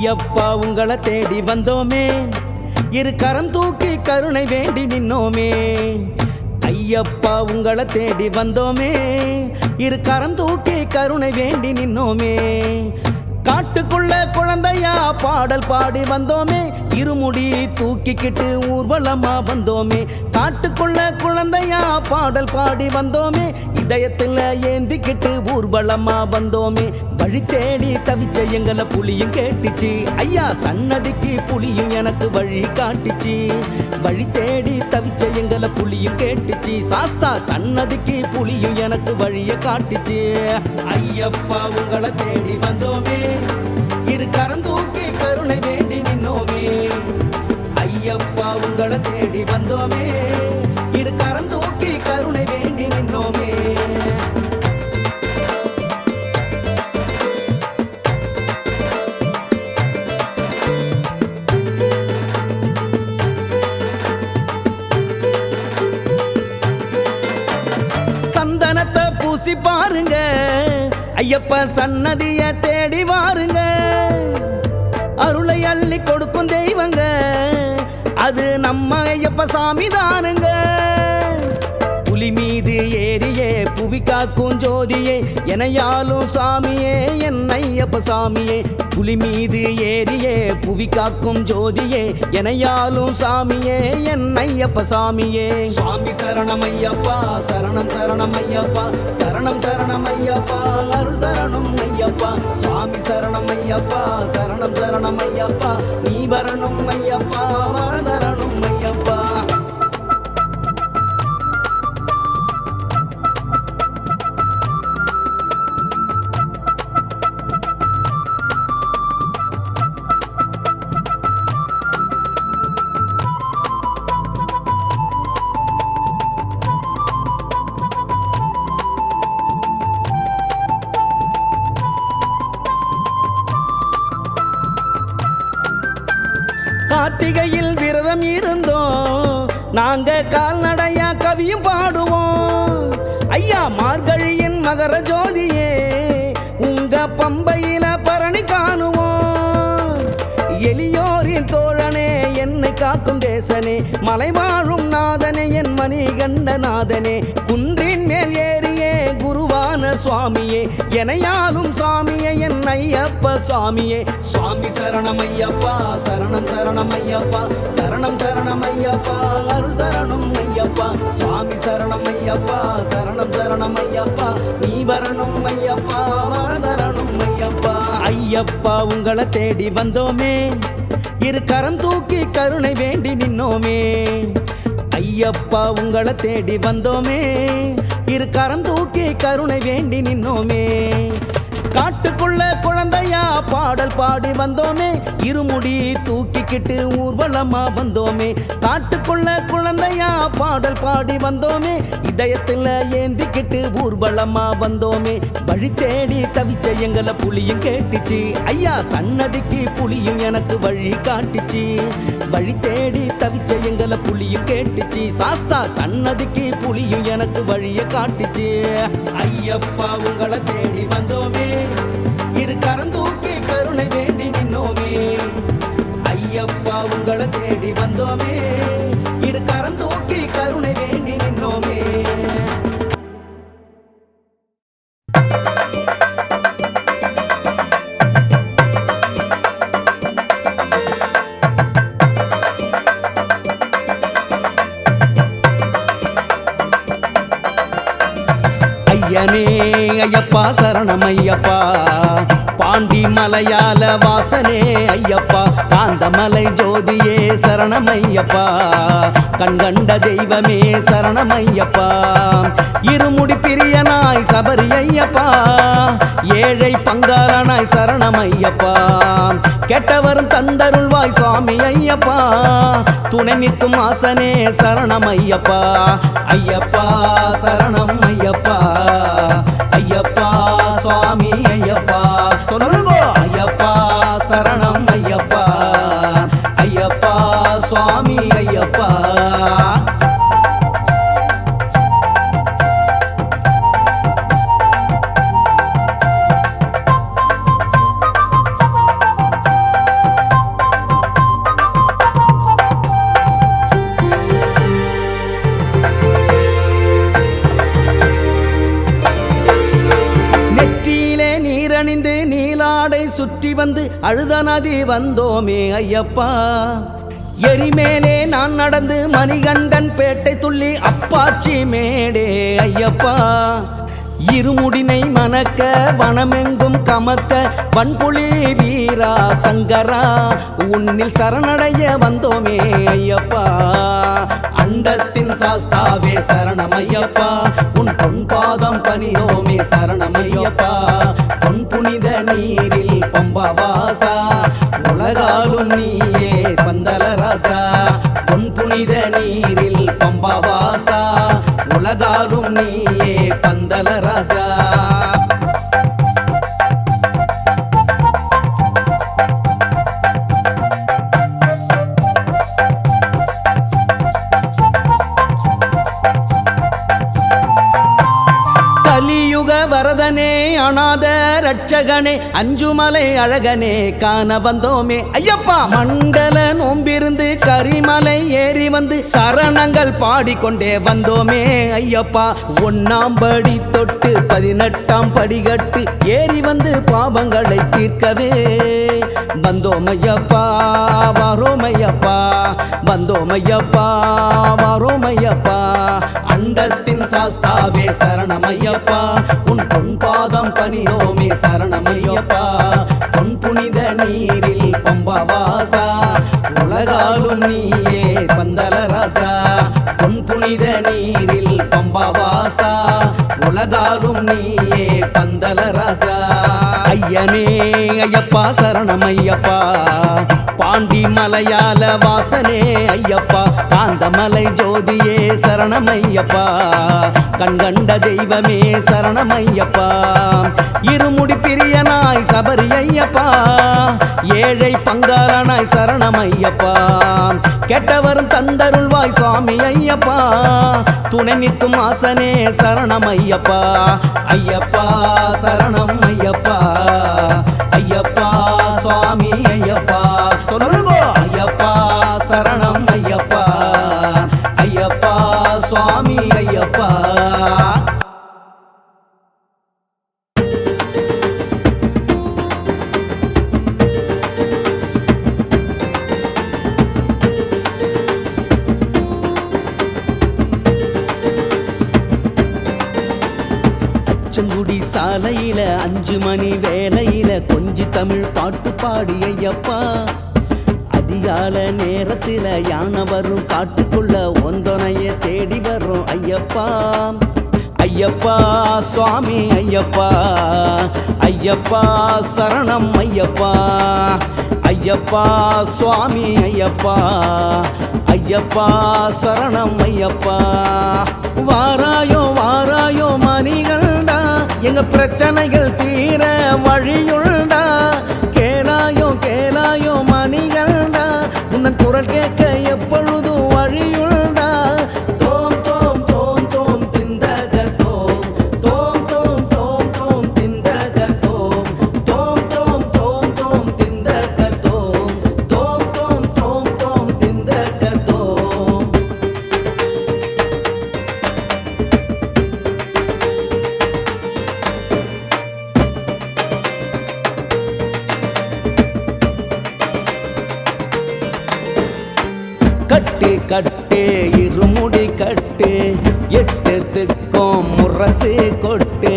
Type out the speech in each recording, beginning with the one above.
ஐயப்பா உங்களை தேடி வந்தோமே, இரு கரம் தூக்கி கருணை வேண்டி நின்னோமே. ஐயப்பா உங்களை தேடி வந்தோமே, இரு கரம் தூக்கி கருணை வேண்டி நின்னோமே. காட்டுக்குள்ள குழந்தையா பாடல் பாடி வந்தோமே, இருமுடி தூக்கிக்கிட்டு ஊர்வலமா வந்தோமே. காட்டுக்குள்ள குழந்தையா பாடல் பாடி வந்தோமே, இதயத்துல ஏந்திக்கிட்டு ஊர்வலமா வந்தோமே. வழி தேடி தவிச்ச எங்களை புலியும் கேட்டுச்சு, ஐயா சன்னதிக்கு புலியும் எனக்கு வழி காட்டுச்சு. வழி தேடி தவிச்ச எங்களை புலியும் கேட்டுச்சு, சாஸ்தா சன்னதிக்கு புலியும் எனக்கு வழிய காட்டுச்சு. ஐயப்பா உங்களை தேடி வந்தோமே, இரு கரம் தூக்கி கருணை வேண்டி நின்னோமே. ஐயப்பா உங்களை தேடி வந்தோமே, இரு கரம் தூக்கி கருணை வேண்டி நின்னோமே. சந்தனத்தை பூசி பாருங்க, ஐயப்ப சன்னதிய தேடி வாருங்க. அருளை அள்ளி கொடுக்கும் தெய்வங்க, அது நம்ம ஐயப்ப சாமி தானுங்க. புலி மீது ஏறியே புவி காக்கும் ஜோதியே, எனையாலும் சாமியே என் ஐயப்ப சாமியே. புலி மீது ஏறியே புவி காக்கும் ஜோதியே, எனையாலும் சாமியே என் ஐயப்ப சாமியே. சுவாமி சரணம் ஐயப்பா, சரணம் சரணம் ஐயப்பா, சரணம் சரணம் ஐயப்பா, அருள் தரணும் ஐயப்பா. சுவாமி சரணம் ஐயப்பா, சரணம் சரணம் ஐயப்பா, நீ வரணும் ஐயப்பா, வரதரணும் ஐயப்பா. கார்த்திகையில் விரதம் இருந்தோம், நாங்க கால்நடையா கவியும் பாடுவோம். ஐயா மார்கழியின் மகர ஜோதியே, உங்க பம்பையில பரணி காணுவோம். எளியோரின் தோழனே, என்னை காக்கும் தேசனே, மலை வாழும் நாதனே, என் மணி கண்ட நாதனே. குன்றின் மேல் ஏறியே குருவான சுவாமியே, எனையாலும் சாமியே என் ஐயப்ப சாமியே. சுவாமி சரணம் ஐயப்பா, சரணம் சரணம் ஐயப்பா, சரணம் சரணம் ஐயப்பா, அருள் தரணும் ஐயப்பா. சுவாமி சரணம் ஐயப்பா, சரணம் சரணம் ஐயப்பா, நீ வரணும் ஐயப்பா, வரதரணும் ஐயப்பா. ஐயப்பா உங்களை தேடி வந்தோமே, இரு கரம் தூக்கி கருணை வேண்டி நின்னோமே. ஐயப்பா உங்களை தேடி வந்தோமே, இரு கரம் தூக்கி கருணை வேண்டி நின்னோமே. காட்டுக்குள்ள குழந்தையா பாடல் பாடி வந்தோமே, இருமுடி தூக்கிக்கிட்டு ஊர்வலமா வந்தோமே. காட்டுக்குள்ள குழந்தையா பாடல் பாடி வந்தோமே, இதயத்துல ஏந்திக்கிட்டு ஊர்வலமா வந்தோமே. வழி தேடி தவிச்ச எங்களை புலியும் கேட்டுச்சு, ஐயா சன்னதிக்கு புலியும் எனக்கு வழி காட்டுச்சு. வழி தேடி தவிச்ச எங்களை புலியும் கேட்டுச்சு, சாஸ்தா சன்னதிக்கு புலியும் எனக்கு வழிய காட்டுச்சு. ஐயப்பா உங்களை தேடி வந்தோமே, இரு கரம் தூக்கி கருணை வேண்டி நின்னோமே. ஐயப்பா உங்களை தேடி வந்தோமே, இரு கரம் தூக்கி கருணை வேண்டி நின்னோமே. ஐயனே ஐயப்பா சரணம் ஐயப்பா, பாண்டி மலையால வாசனே ஐயப்பா, காந்தமலை ஜோதியே சரணம் ஐயப்பா, கண்கண்ட தெய்வமே சரணம் ஐயப்பா. இருமுடி பிரியனாய் சபரி ஐயப்பா, ஏழை பங்காரனாய் சரணம் ஐயப்பா. கெட்டவரும் தந்தருள்வாய் சுவாமி ஐயப்பா, துணை நிற்கும் ஆசனே சரணம் ஐயப்பா. ஐயப்பா சரணம் ஐயப்பா, ஐயப்பா சுவாமி ஐயப்பா, சொல்லுங்க ஐயப்பா சரணம் ஐயப்பா, ஐயப்பா சுவாமி ஐயப்பா. சுற்றி வந்து அழுத நதி வந்தோமே ஐயப்பா. எரிமேலே நான் நடந்து மணிகண்டன் பேட்டை துள்ளி அப்பாச்சி மேடே ஐயப்பா. இருமுடினை மணக்க வனமெங்கும் கமக்க வன்புலி வீரா சங்கரா உன்னில் சரணடைய வந்தோமே ஐயப்பா. அண்டத்தின் சாஸ்தாவே சரணமையப்பா, உன் பொன்பாதம் பணியோமே சரணமையப்பா. பொன் புனித நீரில் பம்பவாசா உலகாலும் நீயே பந்தலராசா. பொன் புனித நீரில் பம்பவாசா உலகாலும் நீயே பந்தலராசா. கலியுக வரதனே அநாத ரட்சகனே அஞ்சுமலை அழகனே காண வந்தோமே ஐயப்பா. மண்டல நோம்பிருந்து கரிமலை ஏறி வந்து சரணங்கள் பாடிக்கொண்டே வந்தோமே ஐயப்பா. 1ஆம் படி தொட்டு 18ஆம் படிகட்டு ஏறி வந்து பாவங்களை தீர்க்கவே வந்தோம் ஐயப்பா. வரோம் ஐயப்பா, வந்தோம் ஐயப்பா, வரோம் ஐயப்பா. அண்டத்தின் சாஸ்தாவே சரணமையப்பா, உன் பொன்பாதம் பணியோமே சரணமையப்பா. பொன் புனித நீரில் பம்பவாசா உலகாலும் நீயே பந்தலராசா. பொன் புனித நீரில் பம்பவாசா உலகாலும் நீயே பந்தலராசா. ஐயனே ஐயப்பா சரணமையப்பா, பாண்டி மலையாள வாசனே ஐயப்பா. காந்தமலை ஜோதியே சரணமையப்பா, கண்கண்ட தெய்வமே சரணமையப்பா. இருமுடி பிரியனாய் சபரி ஐயப்பா, ஏழை பங்காரனாய் சரணமையப்பா. கெட்டவரும் தந்தருள்வாய் சுவாமி ஐயப்பா, துணை நிற்கும் ஆசனே சரணமையப்பா. ஐயப்பா சரணம் ஐயப்பா, ஐயப்பா சுவாமி ஐயப்பா. சொல்லுங்க ஐயப்பா சரணம் ஐயப்பா, ஐயப்பா சுவாமி ஐயப்பா. அச்சங்குடி சாலையில 5 மணி வேலையில கொஞ்சி தமிழ் பாட்டு பாடி ஐயப்பா. அதிகால நேரத்தில் யானை வரும் காட்டுக்குள்ள ஒந்தனைய தேடி வரும் ஐயப்பா. ஐயப்பா சுவாமி ஐயப்பா, ஐயப்பா சரணம் ஐயப்பா. ஐயப்பா சுவாமி ஐயப்பா, ஐயப்பா சரணம் ஐயப்பா. வாராயோ வாராயோ மணிகண்டா, எங்க பிரச்சனைகள் தீர வழியுண்டா. கேளாயோ கேளாயோ மணிகண்டா, உன்னன் குரல் கேட்க எப்பொழுதும் வழியுண்டா. தோம் தோம் தோம் தோம் திந்தக தோம், தோம் தோம் தோம் தோம் திந்தக தோம், தோம் தோம் தோம் தோம் திந்தக தோம், தோம் தோம் தோம் தோம் திந்தக தோம். கட்டு கட்டு இருமுடி கட்டு, 8 திக்கும் முரசு கொட்டு.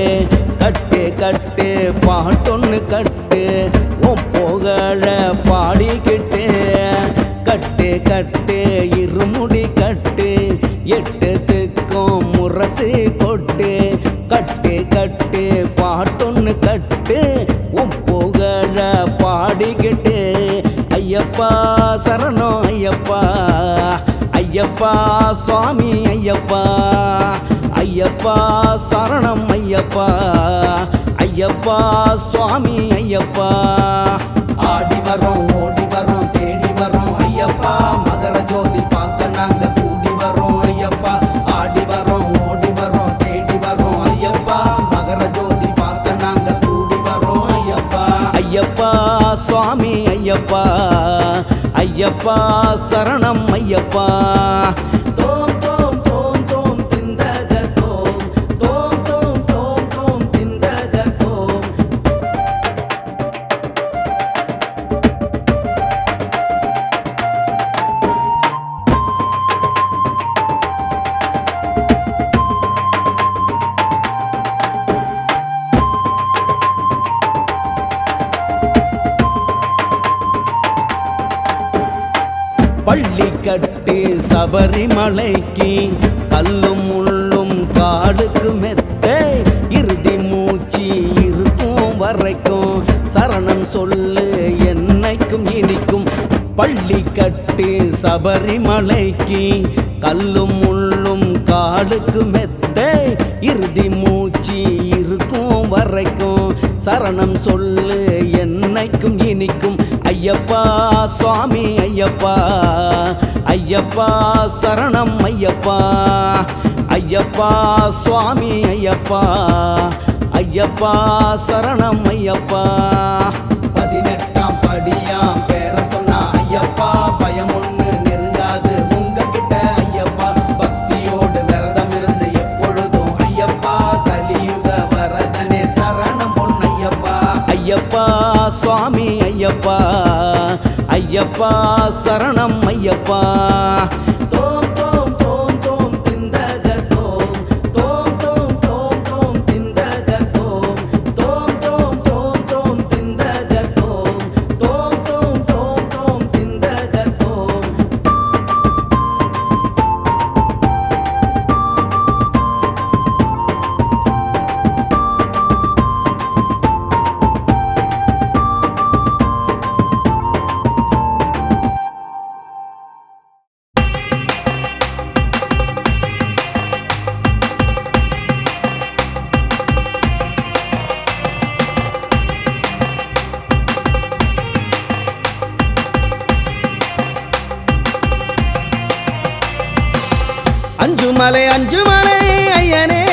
கட்டு கட்டு பாட்டொன்னு கட்டு, உன் புகழ பாடிக்கிட்டு. கட்டு கட்டு இருமுடி கட்டு, 8 திக்கும் முரசு கொட்டு. கட்டு கட்டு பாட்டொன்னு கட்டு, உன் புகழ பாடிக்கிட்டு. ஐயப்பா சரணம் ஐயப்பா, ஐயப்பா சுவாமி ஐயப்பா. ஐயப்பா சரணம் ஐயப்பா, ஐயப்பா சுவாமி ஐயப்பா. ஆடி வரோம் ஓடி வரோம் தேடி வரோம் ஐயப்பா, மகர ஜோதி பார்க்க நாங்க கூடி வரோம் ஐயப்பா. ஆடி வரோம் ஓடி வரோம் தேடி வரோம் ஐயப்பா, மகர ஜோதி பார்க்க நாங்க கூடி வரோம் ஐயப்பா. ஐயப்பா சுவாமி ஐயப்பா, ஐயப்பா சரணம் ஐயப்பா. தோம் தோம் தோம் தோம் திந்தக தோம், தோம் தோம் தோம் தோம் திந்தக தோம். கட்டி சபரிமலைக்கு கல்லும் முள்ளும் காலுக்கு மெத்தை இறுதி மூச்சு இருக்கும் வரைக்கும் சரணம் சொல்லு என்னைக்கும் இனிக்கும். பள்ளி கட்டி சபரிமலைக்கு கல்லும் முள்ளும் காலுக்கு மெத்தை இறுதி மூச்சு இருக்கும் வரைக்கும் சரணம் சொல்லு என்னைக்கும் இனிக்கும். ஐயப்பா சுவாமி ஐயப்பா ஐயப்பா சரணம் ஐயப்பா ஐயப்பா சுவாமி ஐயப்பா ஐயப்பா சரணம் ஐயப்பா. 18ஆம் படியாம் பேர சொன்னா ஐயப்பா பயம் ஒண்ணு நெருங்காது உங்ககிட்ட ஐயப்பா. பக்தியோடு விரதம் இருந்து எப்பொழுதும் ஐயப்பா கலியுக வரதனே சரணம் பொன்னையப்பா. ஐயப்பா சுவாமி ஐயப்பா ஐயப்பா சரணம் ஐயப்பா. தோம் தோம் தோம் தோம் திந்தக தோம் தோம் தோம் தோம் தோம் திந்தக தோம் தோம் தோம் தோம் தோம் திந்தக தோம் தோம் தோம் தோம் தோம் திந்தக தோம். அஞ்சுமலை அஞ்சுமலை ஐயனே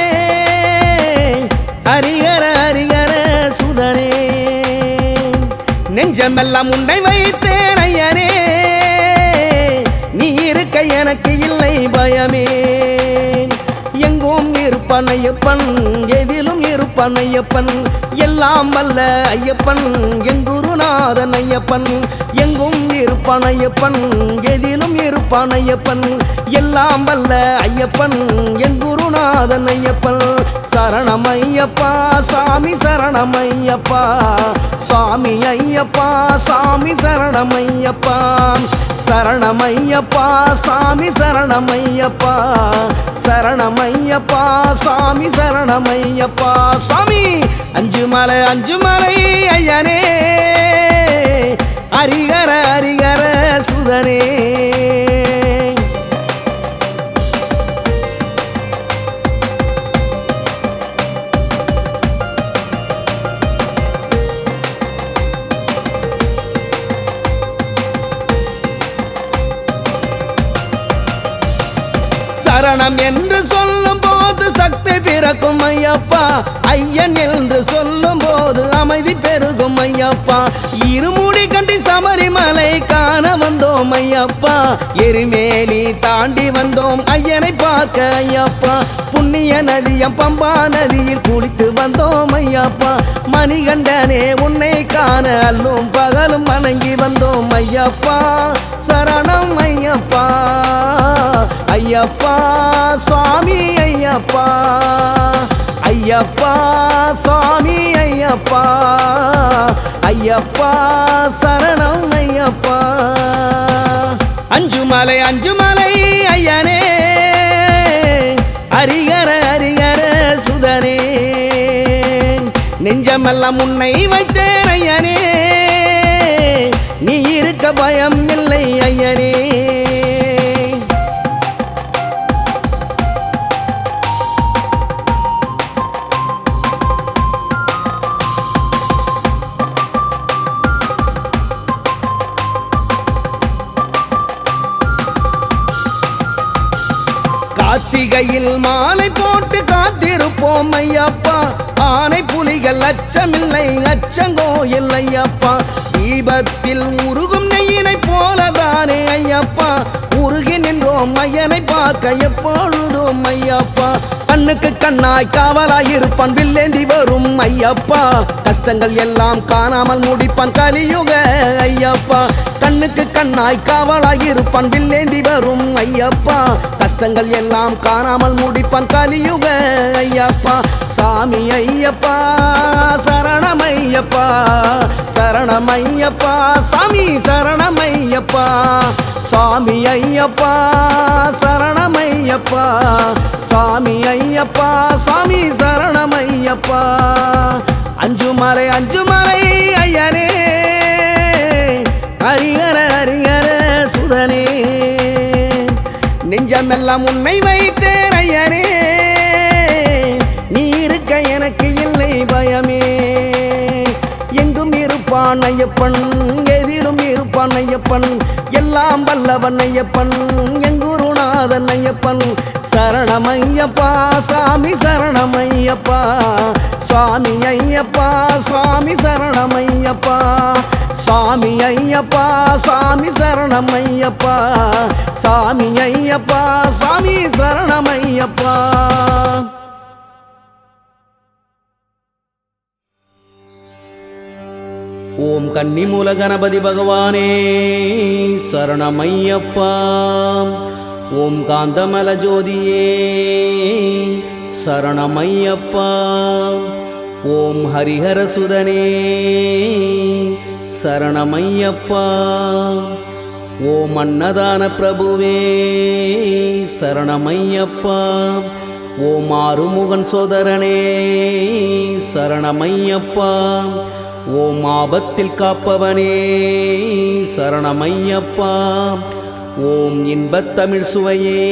ஹரிஹர ஹரிஹர சுதனே நெஞ்சமெல்லாம் உன்னை வைத்தேன் ஐயனே நீ இருக்க எனக்கு இல்லை பயமே. எங்கும் இருப்பான் ஐயப்பன் எதிலும் இருப்பான் ஐயப்பன் எல்லாம் வல்ல ஐயப்பன் எங்குருநாதன் ஐயப்பன். எங்கும் இருப்பான் ஐயப்பன் எதிலும் இருப்பான் ஐயப்பன் எல்லாம் வல்ல ஐயப்பன் எங்குருநாதன் ஐயப்பன். சரணம் ஐயப்பா சாமி சரணம் ஐயப்பா சாமி ஐயப்பா சாமி சரணம் ஐயப்பா சரணம் ஐயப்பா சாமி சரணம் ஐயப்பா சரணம் ஐயப்பா சாமி சரணம் ஐயப்பா. சாமி அஞ்சுமலை அஞ்சுமலை ஐயனே ஹரிஹர ஹரிஹர சுதனே. சரணம் என்று சொல்லும் போது சக்தி பிறக்கும் ஐயப்பா. ஐயன் என்று சொல்லும் போது அமைதி பெருகும் ஐயப்பா. இருமுடி கண்டி சபரிமலை காண வந்தோம் ஐயப்பா. எரிமேலி தாண்டி வந்தோம் ஐயனை பார்க்க ஐயப்பா. புண்ணிய நதியம் பம்பா நதியில் குளித்து வந்தோம் ஐயப்பா. மணிகண்டனே உன்னை காண அல்லும் பகலும் வணங்கி வந்தோம் ஐயப்பா. சரணம் ஐயப்பா ஐயப்பா சுவாமி ஐயப்பா ஐயப்பா சுவாமி ஐயப்பா ஐயப்பா சரணம் ஐயப்பா. அஞ்சுமலை அஞ்சுமலை ஐயனே ஹரிஹர ஹரிஹர சுதனே நெஞ்சமெல்லாம் உன்னை வைத்தேன் ஐயனே நீ இருக்க பயம் இல்லை ஐயனே. கார்த்திகையில் மாலை போட்டு காத்திருப்போம் ஐயப்பா. ஆனை புலிகள் அச்சமில்லை அச்சங்கோயில் ஐயப்பா. தீபத்தில் உருகும் நெய்யினை போலதானே ஐயப்பா உருகி நின்றோம் ஐயனை பார்க்க எப்பொழுதும் ஐயப்பா. கண்ணுக்கு கண்ணாய் காவலாய் இருப்பான் வில்லேந்தி வரும் ஐயப்பா. கஷ்டங்கள் எல்லாம் காணாமல் முடிப்பான் கலியுக ஐயப்பா. கண்ணுக்கு கண்ணாய் காவலாய் இருப்பான் வில்லேந்தி வரும் ஐயப்பா. கஷ்டங்கள் எல்லாம் காணாமல் முடிப்பான் கலியுக ஐயப்பா. சாமி ஐயப்பா சரணம் ஐயப்பா சரணமையப்பா சாமி சரணமையப்பா சாமி ஐயப்பா சரணமையப்பா சாமி ஐயப்பா சாமி சரணமையப்பா அஞ்சுமலை ஐயனே ஹரிஹர ஹரிஹர சுதனே நெஞ்சமெல்லாம் உன்னை வைத்தேன் ஐயனே நீ இருக்க எனக்கு இல்லை பயமே எங்கும் இருப்பான் ஐயப்பன் எதிலும் இருப்பான் ஐயப்பன் எல்லாம் வல்லவன் ஐயப்பன் எங்குருநாதன் ஐயப்பன் சரணமையப்பா சாமி சரணமையப்பா சுவாமி ஐயப்பா சுவாமி சரணமையப்பா சுவாமி ஐயப்பா சுவாமி சரணமையப்பா சாமி ஐயப்பா சுவாமி சரணமையப்பா ஓம் கன்னிமூல கணபதி பகவானே சரணமையப்பா ஓம் காந்தமல ஜோதியே சரணமையப்பா ஓம் ஹரிஹர சுதனே சரணமையப்பா ஓம் அன்னதான பிரபுவே சரணமையப்பா ஓம் ஆறுமுகன் சோதரனே சரணமையப்பா ஓம் ஆபத்தில் காப்பவனே சரணமையப்பா ஓம் இன்பத் தமிழ் சுவையே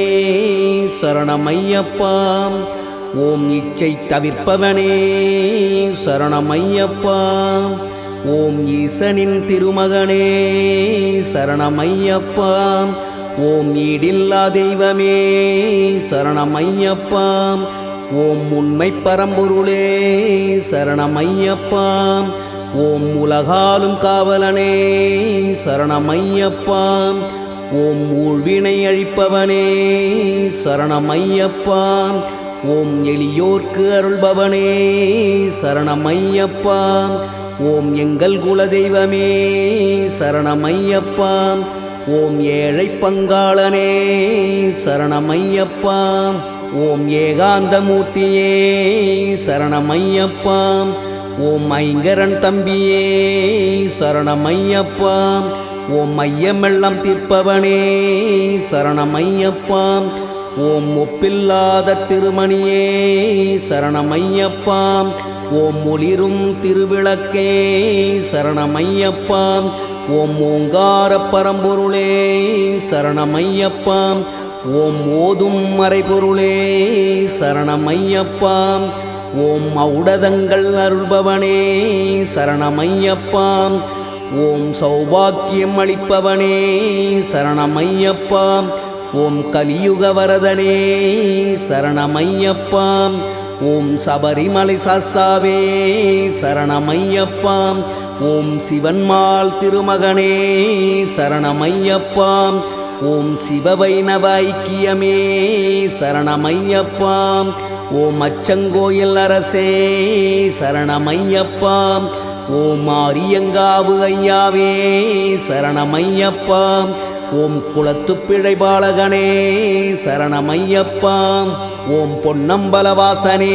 சரணமையப்பா ஓம் இச்சை தவிர்ப்பவனே சரணமையப்பா ஓம் ஈசனின் திருமகனே சரணமையப்பா ஓம் ஈடில்லா தெய்வமே சரணமையப்பா ஓம் உண்மை பரம்பொருளே சரணமையப்பா ஓம் உலகாலும் காவலனே சரணமையப்பா ஓம் ஊழ்வினை அழிப்பவனே சரணமையப்பா ஓம் எளியோர்க்கு அருள்பவனே சரணமையப்பா ஓம் எங்கள் குலதெய்வமே சரணமையப்பா ஓம் ஏழை பங்காளனே சரணமையப்பா ஓம் ஏகாந்தமூர்த்தியே சரணமையப்பா ஓம் ஐங்கரன் தம்பியே சரணமையப்பா ஓம் மையமெல்லாம் தீர்ப்பவனே சரணமையப்பா ஓம் ஒப்பில்லாத திருமணியே சரணமையப்பா ஓம் ஒளிரும் திருவிளக்கே சரணமையப்பா ஓம் ஓங்கார பரம்பொருளே சரணமையப்பா ஓம் ஓதும் மறைபொருளே சரணமையப்பா ஓம் ஔடதங்கள் அருள்பவனே சரணமையப்பா ஓம் சௌபாக்கியம் அளிப்பவனே சரணமையப்பா ஓம் கலியுக வரதனே சரணமையப்பா ஓம் சபரிமலை சாஸ்தாவே சரணமையப்பா ஓம் சிவன்மால் திருமகனே சரணமையப்பா ஓம் சிவவைணவ ஐக்கியமே சரணமையப்பா ஓம் அச்சங்கோயில் அரசே சரணமையப்பா ஓம் ஆரியங்காவு ஐயாவே சரணமையப்பா ஓம் குளத்துப்பிழை பாலகனே சரணமையப்பா ஓம் பொன்னம்பலவாசனே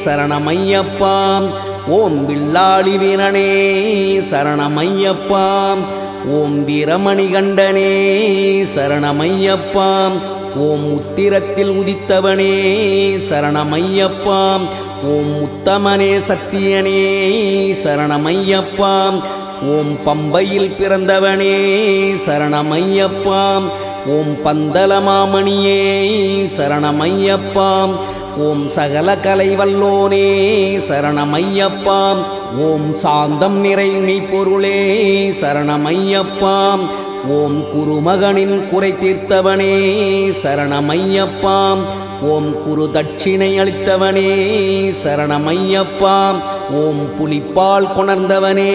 சரணமையப்பா ஓம் வில்லாளி வீரனே சரணமையப்பா ஓம் வீரமணிகண்டனே சரணமையப்பா ஓம் உத்திரத்தில் உதித்தவனே சரணமையப்பா ஓம் உத்தமனே சத்தியனே சரணமையப்பா ஓம் பம்பையில் பிறந்தவனே சரணமையப்பா ஓம் பந்தலமாமணியே சரணமையப்பா ஓம் சகல கலை வல்லோனே சரணமையப்பா ஓம் சாந்தம் நிறை மெய்ப்பொருளே சரணமையப்பா ஓம் குருமகனின் குறை தீர்த்தவனே சரணமையப்பா ஓம் குரு தட்சிணை அளித்தவனே சரணமையப்பா ஓம் புலிப்பால் கொணர்ந்தவனே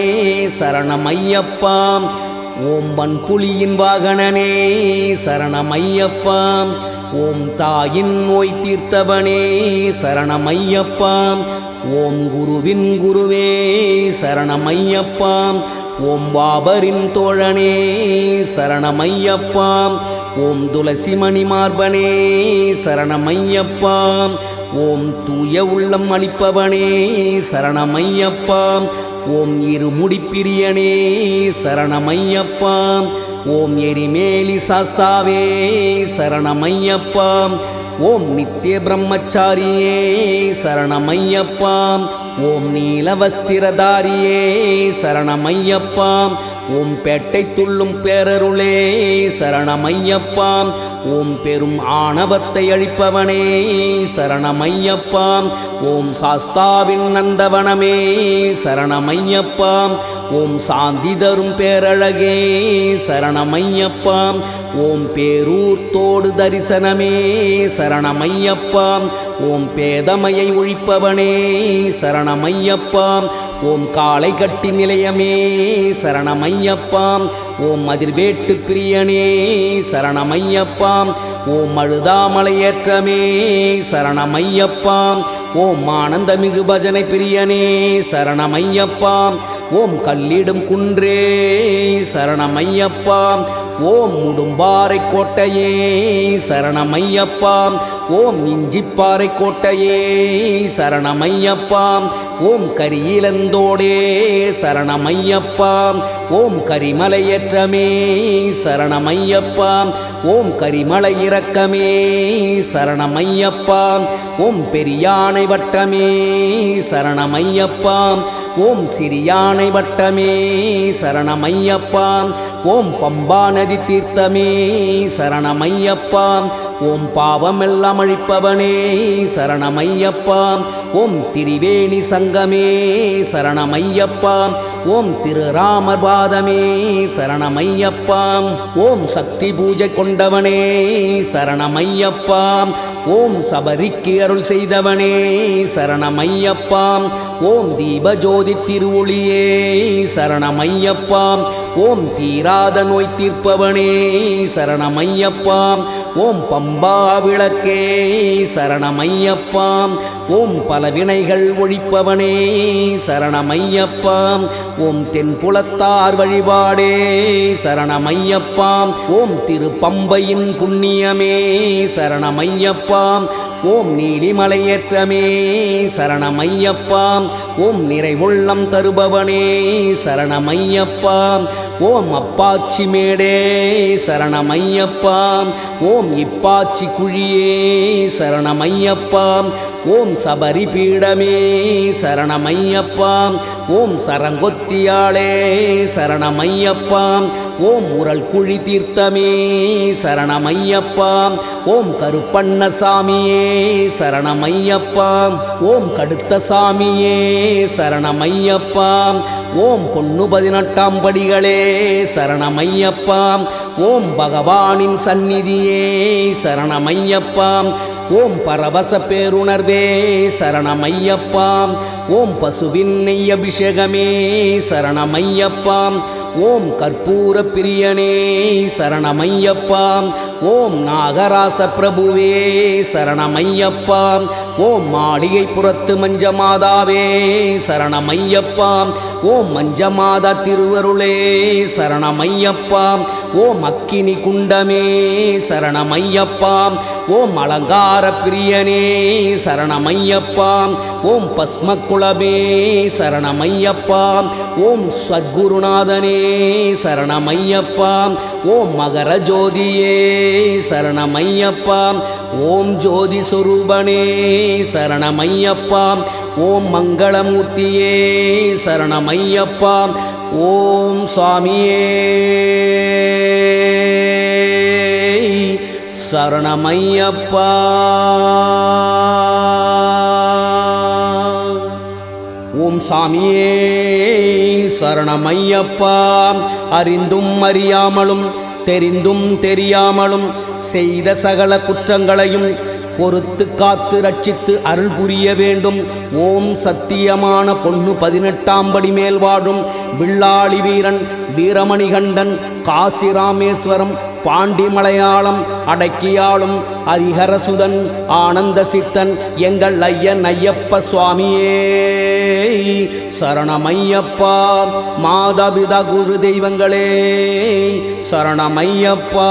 சரணமையப்பா ஓம் வன்புலியின் வாகனனே சரணமையப்பா ஓம் தாயின் நோய் தீர்த்தவனே சரணமையப்பா ஓம் குருவின் குருவே சரணமையப்பா ஓம் பாபரின் தோழனே சரணமையப்பா ஓம் துளசிமணி மார்பனே சரணமையப்பா ஓம் தூய உள்ளம் அளிப்பவனே சரணமையப்பா ஓம் இருமுடிப்பிரியனே சரணமையப்பா. ஓம் எரிமேலி சாஸ்தாவே சரணமையப்பா. ஓம் நித்திய பிரம்மச்சாரியே சரணமையப்பா. ஓம் நீலவஸ்திரதாரியே சரணமையப்பா. ஓம் பேட்டை துள்ளும் பேரருளே சரணமையப்பா. ஓம் பெரும் ஆணவத்தை அழிப்பவனே சரணமையப்பா. ஓம் சாஸ்தாவின் நந்தவனமே சரணமையப்பா. ஓம் சாந்தி தரும் பேரழகே சரணமையப்பா. ஓம் பேரூர்த்தோடு தரிசனமே சரணமையப்பா. ஓம் பேதமையை ஒழிப்பவனே சரணமையப்பா. ஓம் காளை கட்டி நிலையமே சரணமையப்பா. ஓம் அதிர்வேட்டு பிரியனே சரணமையப்பா. ஓம் அழுதாமலையேற்றமே சரணமையப்பா. ஓம் ஆனந்தமிகு பஜனை பிரியனே சரணமையப்பா. ஓம் கல்லிடும் குன்றே சரணமையப்பா. ஓம் முடும்பாறை கோட்டையே சரணமையப்பா. ஓம் இஞ்சிப்பாறை கோட்டையே சரணமையப்பா. ஓம் கரியிலந்தோடே சரணமையப்பா. ஓம் கரிமலையேற்றமே சரணமையப்பா. ஓம் கரிமலை இறக்கமே சரணமையப்பா. ஓம் பெரியானை வட்டமே சரணமையப்பா. ஓம் சிறியானை வட்டமே சரணமையப்பா. ஓம் பம்பா நதி தீர்த்தமே சரணமையப்பா. ஓம் பாவமெல்லாம் அழிப்பவனே சரணமையப்பா. ஓம் திரிவேணி சங்கமே சரணமையப்பா. ஓம் திருராமர் பாதமே சரணமையப்பா. ஓம் சக்தி பூஜை கொண்டவனே சரணமையப்பா. ஓம் சபரிக்கு அருள் செய்தவனே சரணமையப்பா. ஓம் தீபஜோதி திருவொளியே சரணமையப்பா. ஓம் தீராத நோய் தீர்ப்பவனே சரணமையப்பா. ஓம் பம்பா விளக்கே சரணமையப்பா. ஓம் பலவினைகள் ஒழிப்பவனே சரணமையப்பா. ஓம் தென்புலத்தார் வழிபாடே சரணமையப்பா. ஓம் திருப்பம்பையின் புண்ணியமே சரணமையப்பா. ஓம் நீலிமலையேற்றமே சரணமையப்பா. ஓம் நிறைவுள்ளம் தருபவனே சரணமையப்பா. ஓம் அப்பாச்சி மேடே சரணமையப்பா. ஓம் இப்பாச்சி குழியே சரணமையப்பா. ஓம் சபரி பீடமே சரணமையப்பா. ஓம் சரங்கொத்தியாளே சரணமையப்பா. ஓம் உரல் குழி தீர்த்தமே சரணமையப்பா. ஓம் கருப்பண்ணசாமியே சரணமையப்பா. ஓம் கடுத்த சாமியே சரணமையப்பா. ஓம் பொன்னு 18 படிகளே சரணமையப்பா. ஓம் பகவானின் சந்நிதியே சரணமையப்பா. ஓம் பரவச பேருணர்வே சரணமையப்பா. ஓம் பசுவின் நெய் அபிஷேகமே சரணமையப்பா. ஓம் கற்பூர பிரியனே சரணமையப்பா. ஓம் நாகராச பிரபுவே சரணமையப்பா. ஓம் மாளிகை புறத்து மஞ்சமாதாவே சரணமையப்பா. ஓம் மஞ்சமாதா திருவருளே சரணமையப்பா. ஓம் அக்கினி குண்டமே சரணமையப்பா. ஓம் அலங்கார பிரியனே சரணமையப்பா. ஓம் பஸ்மக்குளமே சரணமையப்பா. ஓம் சத்குருநாதனே சரணமையப்பா. ஓம் மகர ஜோதியே சரணமையப்பா. ஓம் ஜோதி சொரூபனே சரணமையப்பா. ஓம் மங்களமூர்த்தியே சரணமையப்பா. ஓம் சுவாமியே சரணமையப்பா. ஓம் சாமியே சரணமையப்பா. அறிந்தும் அறியாமலும் தெரிந்தும் தெரியாமலும் செய்த சகல குற்றங்களையும் பொறுத்து காத்து ரட்சித்து அருள் புரிய வேண்டும். ஓம் சத்தியமான பொன்னு 18 படி மேல் வாழும் வில்லாளி வீரன் வீரமணிகண்டன் காசி ராமேஸ்வரம் பாண்டி மலையாளம் அடக்கியாளும் ஹரிஹரசுதன் ஆனந்த சித்தன் எங்கள் ஐயன் ஐயப்ப சுவாமியே சரணமையப்பா. மாதாபிதா குரு தெய்வங்களே சரணமையப்பா.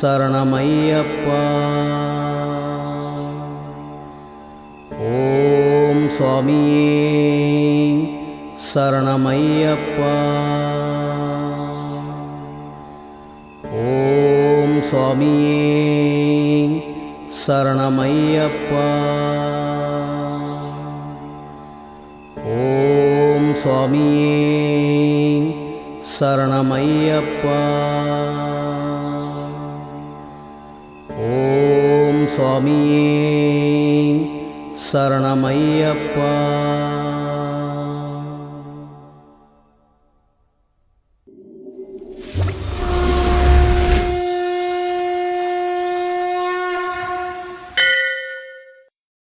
சரணமையப்பா. ஓம் சுவாமியே சரணமையப்பா. ஓம் சுவாமியே சரணமையப்பா. ஓம் சுவாமியே சரணமையப்பா. ஓம் சுவாமியே சரணமையப்பா.